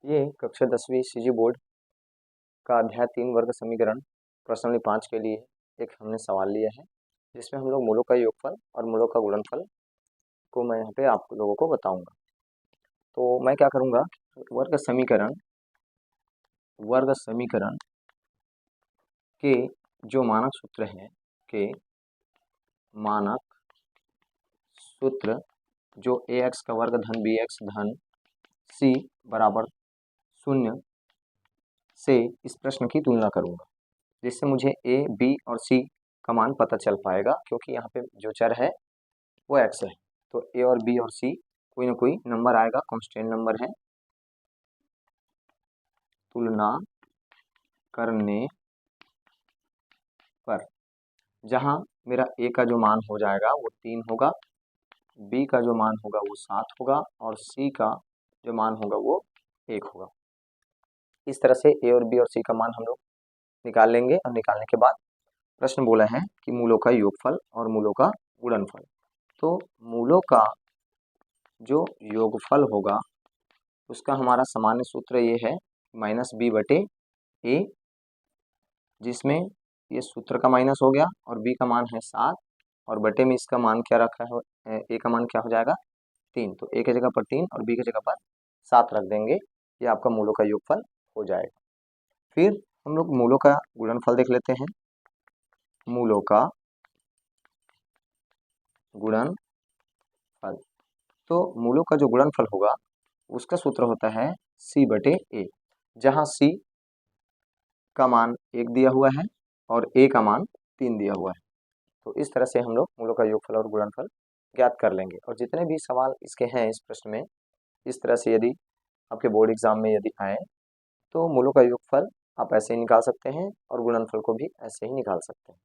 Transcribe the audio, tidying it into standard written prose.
ये कक्षा 10वीं सीजी बोर्ड का अध्याय 3 वर्ग समीकरण प्रश्नावली 5 के लिए एक हमने सवाल लिया है, जिसमें हम लोग मूलों का योगफल और मूलों का गुणनफल को मैं यहाँ पे आप लोगों को बताऊंगा। तो मैं क्या करूँगा, वर्ग समीकरण के जो मानक सूत्र हैं के मानक सूत्र जो ax का वर्ग धन bx धन c बराबर 0 से इस प्रश्न की तुलना करूंगा, जिससे मुझे a, b और c का मान पता चल पाएगा, क्योंकि यहाँ पे जो चर है वो x है। तो a और b और c कोई ना कोई नंबर आएगा, कांस्टेंट नंबर है। तुलना करने पर जहाँ मेरा a का जो मान हो जाएगा वो 3 होगा, b का जो मान होगा वो 7 होगा और c का जो मान होगा वो 1 होगा। इस तरह से a और b और c का मान हम लोग निकाल लेंगे और निकालने के बाद प्रश्न बोला है कि मूलों का योगफल और मूलों का गुणनफल। तो मूलों का जो योगफल होगा उसका हमारा सामान्य सूत्र ये है -b/a, जिसमें ये सूत्र का माइनस हो गया और b का मान है 7 और बटे में इसका मान क्या रखा है, a का मान क्या हो जाएगा 3। तो a की जगह पर 3 और b की जगह पर 7 रख देंगे, ये आपका मूलों का योगफल हो जाएगा। फिर हम लोग मूलों का गुणनफल देख लेते हैं। मूलों का गुणनफल, तो मूलों का जो गुणनफल होगा उसका सूत्र होता है c/a, जहाँ c का मान 1 दिया हुआ है और a का मान 3 दिया हुआ है। तो इस तरह से हम लोग मूलों का योगफल और गुणनफल ज्ञात कर लेंगे। और जितने भी सवाल इसके हैं इस प्रश्न में, इस तरह से यदि आपके बोर्ड एग्जाम में यदि आए तो मूलों का योगफल आप ऐसे ही निकाल सकते हैं और गुणनफल को भी ऐसे ही निकाल सकते हैं।